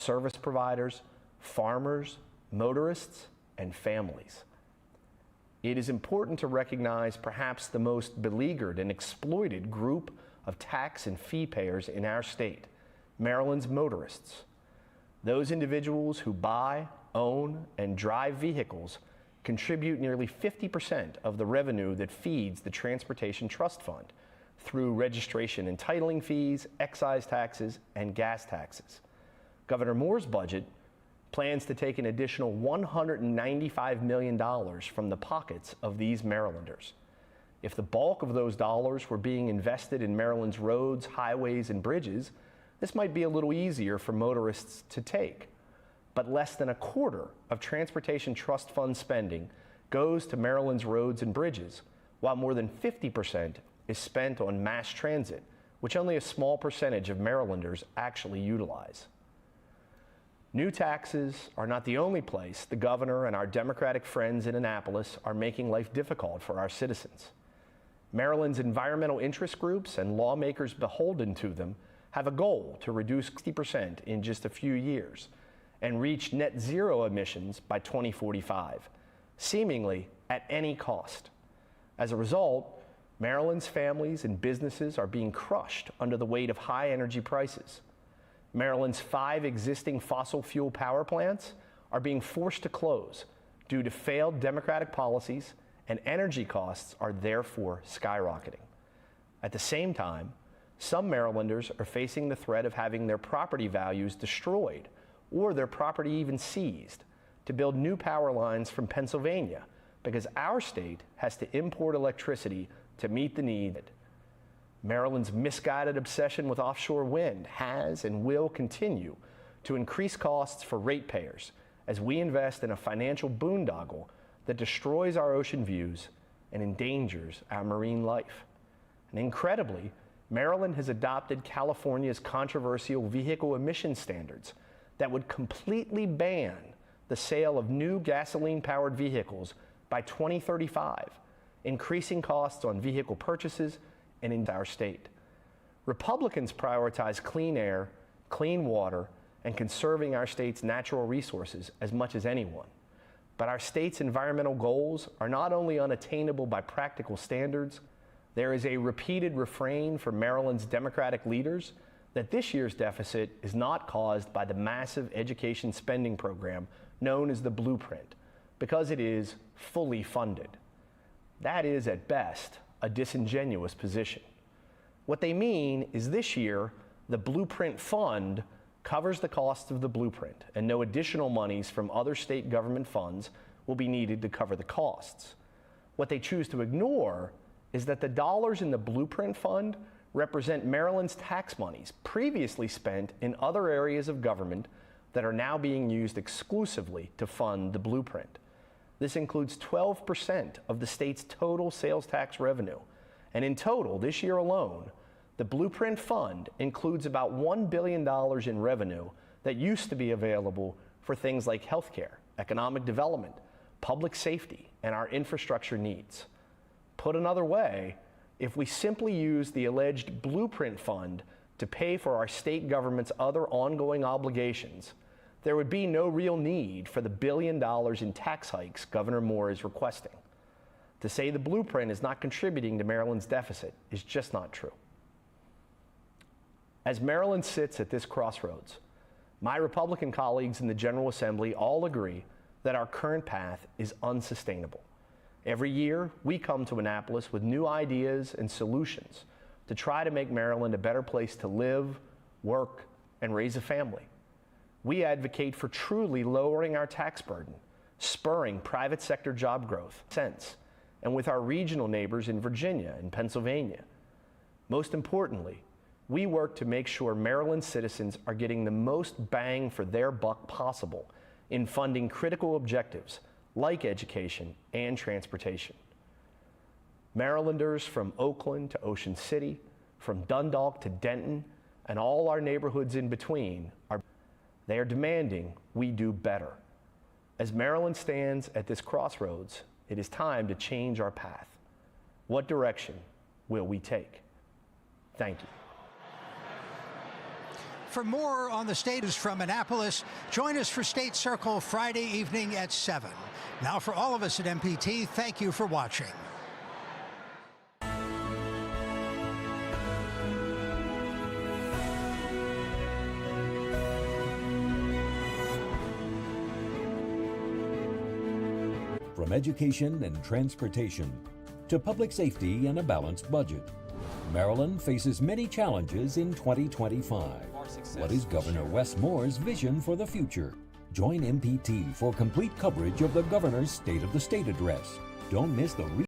service providers, farmers, motorists, and families. It is important to recognize perhaps the most beleaguered and exploited group of tax and fee payers in our state, Maryland's motorists. Those individuals who buy, own, and drive vehicles contribute nearly 50% of the revenue that feeds the Transportation Trust Fund through registration and titling fees, excise taxes, and gas taxes. Governor Moore's budget plans to take an additional $195 million from the pockets of these Marylanders. If the bulk of those dollars were being invested in Maryland's roads, highways, and bridges, this might be a little easier for motorists to take. But less than a quarter of Transportation Trust Fund spending goes to Maryland's roads and bridges, while more than 50% is spent on mass transit, which only a small percentage of Marylanders actually utilize. New taxes are not the only place the governor and our Democratic friends in Annapolis are making life difficult for our citizens. Maryland's environmental interest groups and lawmakers beholden to them have a goal to reduce 60% in just a few years and reach net zero emissions by 2045, seemingly at any cost. As a result, Maryland's families and businesses are being crushed under the weight of high energy prices. Maryland's 5 existing fossil fuel power plants are being forced to close due to failed Democratic policies, and energy costs are therefore skyrocketing. At the same time, some Marylanders are facing the threat of having their property values destroyed or their property even seized to build new power lines from Pennsylvania because our state has to import electricity to meet the need. Maryland's misguided obsession with offshore wind has and will continue to increase costs for ratepayers as we invest in a financial boondoggle that destroys our ocean views and endangers our marine life. And incredibly, Maryland has adopted California's controversial vehicle emission standards that would completely ban the sale of new gasoline-powered vehicles by 2035, increasing costs on vehicle purchases and in our state. Republicans prioritize clean air, clean water, and conserving our state's natural resources as much as anyone. But our state's environmental goals are not only unattainable by practical standards, there is a repeated refrain from Maryland's Democratic leaders that this year's deficit is not caused by the massive education spending program known as the Blueprint, because it is fully funded. That is, at best, a disingenuous position. What they mean is this year, the Blueprint Fund covers the cost of the Blueprint, and no additional monies from other state government funds will be needed to cover the costs. What they choose to ignore is that the dollars in the Blueprint Fund represent Maryland's tax monies previously spent in other areas of government that are now being used exclusively to fund the Blueprint. This includes 12% of the state's total sales tax revenue. And in total, this year alone, the Blueprint Fund includes about $1 billion in revenue that used to be available for things like healthcare, economic development, public safety, and our infrastructure needs. Put another way, if we simply use the alleged Blueprint Fund to pay for our state government's other ongoing obligations, there would be no real need for the $1 billion in tax hikes Governor Moore is requesting. To say the Blueprint is not contributing to Maryland's deficit is just not true. As Maryland sits at this crossroads, my Republican colleagues in the General Assembly all agree that our current path is unsustainable. Every year, we come to Annapolis with new ideas and solutions to try to make Maryland a better place to live, work, and raise a family. We advocate for truly lowering our tax burden, spurring private sector job growth, and with our regional neighbors in Virginia and Pennsylvania. Most importantly, we work to make sure Maryland citizens are getting the most bang for their buck possible in funding critical objectives like education and transportation. Marylanders from Oakland to Ocean City, from Dundalk to Denton, and all our neighborhoods in between they are demanding we do better. As Maryland stands at this crossroads, it is time to change our path. What direction will we take? Thank you. For more on the status from Annapolis, join us for State Circle Friday evening at 7. Now for all of us at MPT, thank you for watching. From education and transportation to public safety and a balanced budget, Maryland faces many challenges in 2025. What is Governor Wes Moore's vision for the future? Join MPT for complete coverage of the Governor's State of the State address. Don't miss the